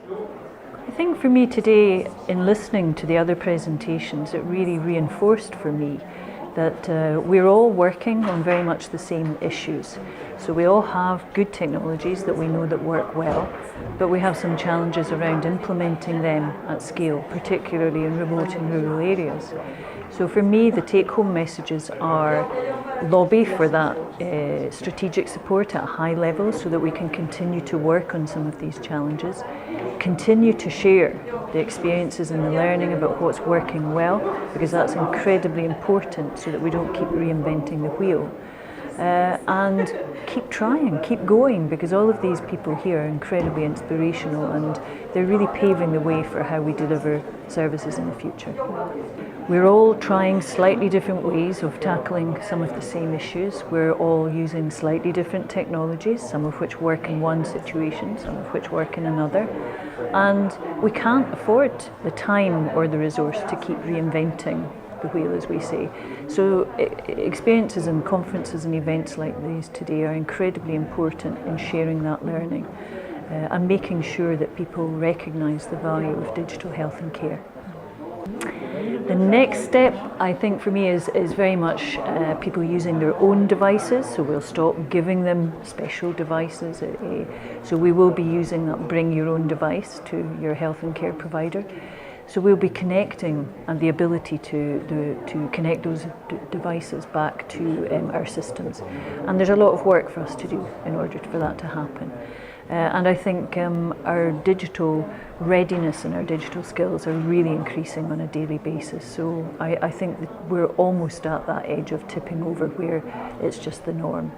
I think for me today, in listening to the other presentations, it really reinforced for me that we're all working on very much the same issues. So we all have good technologies that we know that work well, but we have some challenges around implementing them at scale, particularly in remote and rural areas. So for me, the take-home messages are lobby for that strategic support at a high level so that we can continue to work on some of these challenges, continue to share the experiences and the learning about what's working well, because that's incredibly important so that we don't keep reinventing the wheel. And keep trying, keep going, because all of these people here are incredibly inspirational and they're really paving the way for how we deliver services in the future. We're all trying slightly different ways of tackling some of the same issues. We're all using slightly different technologies, some of which work in one situation, some of which work in another. And we can't afford the time or the resource to keep reinventing the wheel, as we say. So experiences and conferences and events like these today are incredibly important in sharing that learning and making sure that people recognise the value of digital health and care. The next step, I think, for me is very much people using their own devices, so we'll stop giving them special devices. So we will be using that bring your own device to your health and care provider. So we'll be connecting and the ability to connect those devices back to our systems. And there's a lot of work for us to do in order for that to happen. And I think our digital readiness and our digital skills are really increasing on a daily basis. So I think that we're almost at that edge of tipping over where it's just the norm.